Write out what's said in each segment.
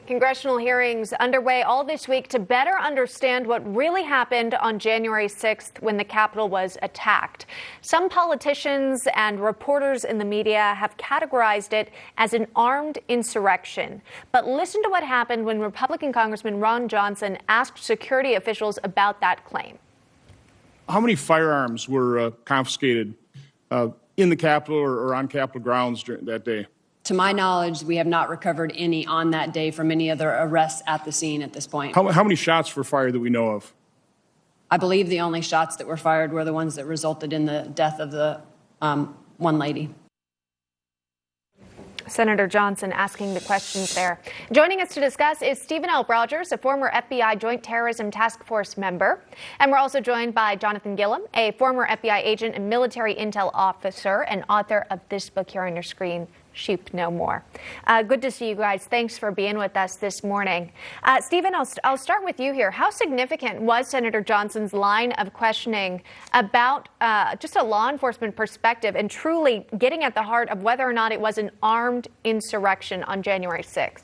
Congressional hearings underway all this week to better understand what really happened on January 6th when the Capitol was attacked. Some politicians and reporters in the media have categorized it as an armed insurrection. But listen to what happened when Republican Congressman Ron Johnson asked security officials about that claim. How many firearms were confiscated in the Capitol or on Capitol grounds during that day? To my knowledge, we have not recovered any on that day from any other arrests at the scene at this point. How many shots were fired that we know of? I believe the only shots that were fired were the ones that resulted in the death of the one lady. Senator Johnson asking the questions there. Joining us to discuss is Stephen L. Rogers, a former FBI Joint Terrorism Task Force member. And we're also joined by Jonathan Gilliam, a former FBI agent and military intel officer and author of this book here on your screen, Sheep No More. Good to see you guys. Thanks for being with us this morning. Stephen, I'll start with you here. How significant was Senator Johnson's line of questioning about just a law enforcement perspective and truly getting at the heart of whether or not it was an armed insurrection on January 6th?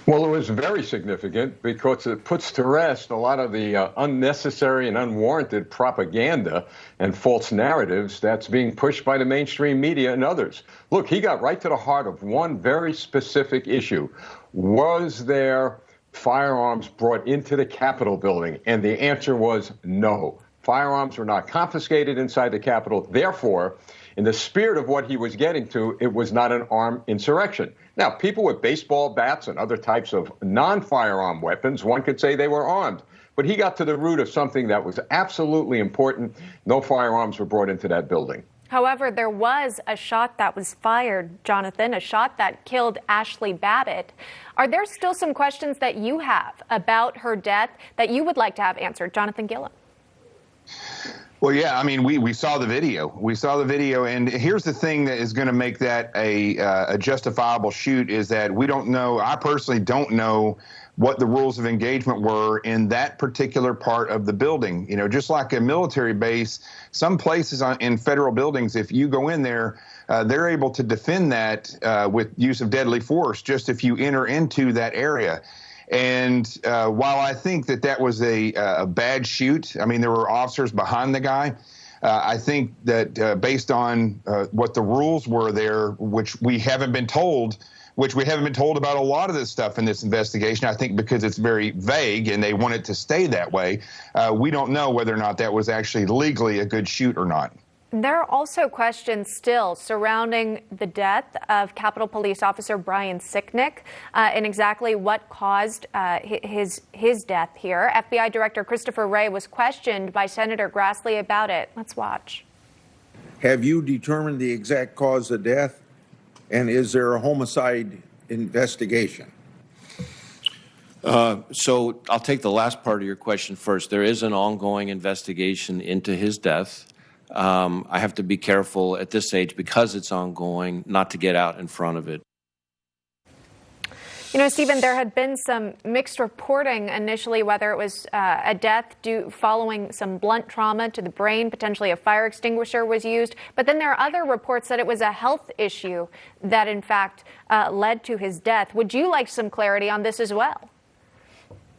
Well, it was very significant because it puts to rest a lot of the unnecessary and unwarranted propaganda and false narratives that's being pushed by the mainstream media and others. Look, he got right to the heart of one very specific issue. Was there firearms brought into the Capitol building? And the answer was no. Firearms were not confiscated inside the Capitol. Therefore, in the spirit of what he was getting to, it was not an armed insurrection. Now, people with baseball bats and other types of non-firearm weapons, one could say they were armed. But he got to the root of something that was absolutely important. No firearms were brought into that building. However, there was a shot that was fired, Jonathan, a shot that killed Ashley Babbitt. Are there still some questions that you have about her death that you would like to have answered? Jonathan Gilliam. Well, yeah, I mean, we saw the video. We saw the video. And here's the thing that is going to make that a justifiable shoot is that we don't know. I personally don't know what the rules of engagement were in that particular part of the building. You know, just like a military base, some places in federal buildings, if you go in there, they're able to defend that with use of deadly force just if you enter into that area. And while I think that was a bad shoot, I mean, there were officers behind the guy. I think that based on what the rules were there, which we haven't been told about a lot of this stuff in this investigation, I think because it's very vague and they want it to stay that way, we don't know whether or not that was actually legally a good shoot or not. There are also questions still surrounding the death of Capitol Police Officer Brian Sicknick and exactly what caused his death here. FBI Director Christopher Wray was questioned by Senator Grassley about it. Let's watch. Have you determined the exact cause of death? And is there a homicide investigation? So I'll take the last part of your question first. There is an ongoing investigation into his death. I have to be careful at this stage because it's ongoing not to get out in front of it. You know, Stephen, there had been some mixed reporting initially, whether it was a death due following some blunt trauma to the brain, potentially a fire extinguisher was used. But then there are other reports that it was a health issue that, in fact, led to his death. Would you like some clarity on this as well?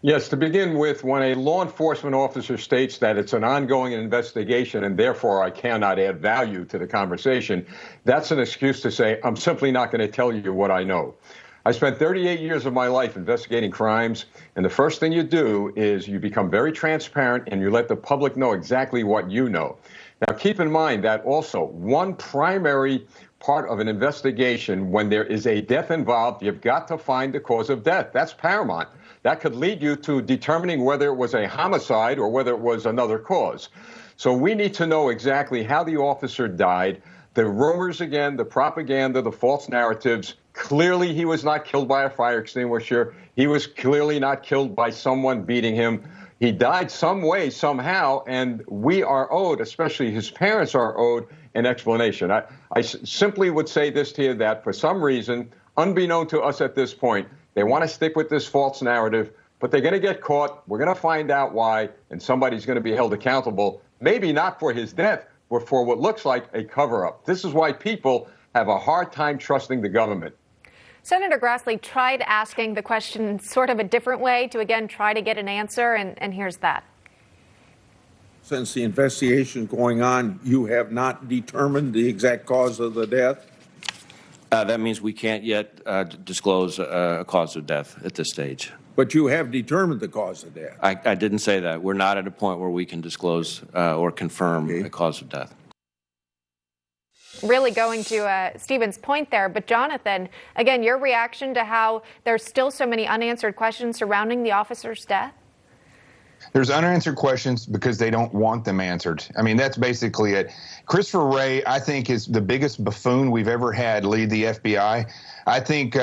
Yes, to begin with, when a law enforcement officer states that it's an ongoing investigation and therefore I cannot add value to the conversation, that's an excuse to say, I'm simply not going to tell you what I know. I spent 38 years of my life investigating crimes, and the first thing you do is you become very transparent and you let the public know exactly what you know. Now, keep in mind that also one primary part of an investigation, when there is a death involved, you've got to find the cause of death. That's paramount. That could lead you to determining whether it was a homicide or whether it was another cause. So we need to know exactly how the officer died. The rumors, again, the propaganda, the false narratives, clearly he was not killed by a fire extinguisher. He was clearly not killed by someone beating him. He died some way, somehow, and we are owed, especially his parents are owed, an explanation. I simply would say this to you, that for some reason, unbeknown to us at this point, they want to stick with this false narrative, but they're going to get caught. We're going to find out why, and somebody's going to be held accountable, maybe not for his death, but for what looks like a cover-up. This is why people have a hard time trusting the government. Senator Grassley tried asking the question sort of a different way to, again, try to get an answer, and here's that. Since the investigation is going on, you have not determined the exact cause of the death? That means we can't yet disclose a cause of death at this stage. But you have determined the cause of death. I didn't say that. We're not at a point where we can disclose or confirm a cause of death. Really going to Stephen's point there, but Jonathan, again, your reaction to how there's still so many unanswered questions surrounding the officer's death? There's unanswered questions because they don't want them answered. I mean, that's basically it. Christopher Wray, I think, is the biggest buffoon we've ever had lead the FBI. I think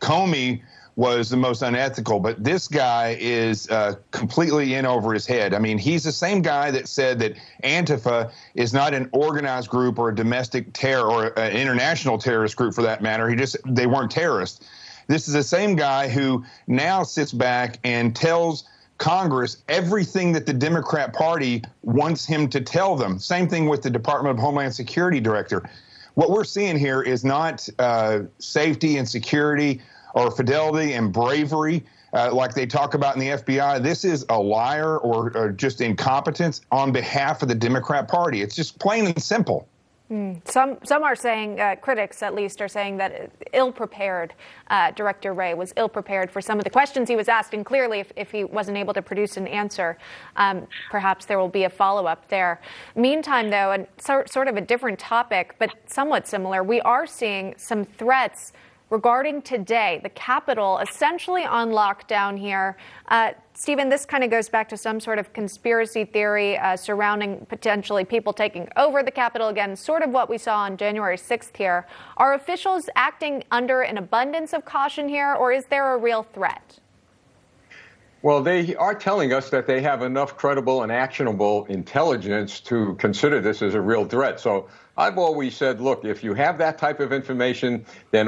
Comey was the most unethical, but this guy is completely in over his head. I mean, he's the same guy that said that Antifa is not an organized group or a domestic terror or an international terrorist group for that matter. They weren't terrorists. This is the same guy who now sits back and tells Congress everything that the Democrat Party wants him to tell them. Same thing with the Department of Homeland Security director. What we're seeing here is not safety and security or fidelity and bravery like they talk about in the FBI. This is a liar or just incompetence on behalf of the Democrat Party. It's just plain and simple. Some are saying, critics at least, are saying that ill-prepared, Director Wray was ill-prepared for some of the questions he was asked, and clearly if he wasn't able to produce an answer, perhaps there will be a follow-up there. Meantime, though, and sort of a different topic, but somewhat similar, we are seeing some threats regarding today, the Capitol essentially on lockdown here. Stephen, this kind of goes back to some sort of conspiracy theory surrounding potentially people taking over the Capitol again, sort of what we saw on January 6th here. Are officials acting under an abundance of caution here, or is there a real threat? Well, they are telling us that they have enough credible and actionable intelligence to consider this as a real threat. So I've always said, look, if you have that type of information, then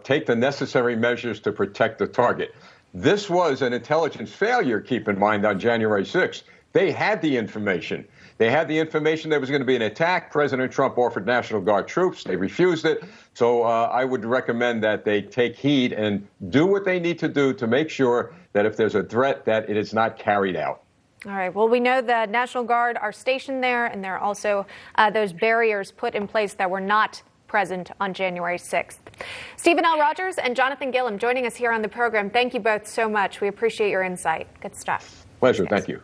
take the necessary measures to protect the target. This was an intelligence failure, keep in mind, on January 6th. They had the information. They had the information there was going to be an attack. President Trump offered National Guard troops. They refused it. So I would recommend that they take heed and do what they need to do to make sure that if there's a threat, that it is not carried out. All right. Well, we know the National Guard are stationed there, and there are also those barriers put in place that were not present on January 6th. Stephen L. Rogers and Jonathan Gilliam joining us here on the program. Thank you both so much. We appreciate your insight. Good stuff. Pleasure. Thank you.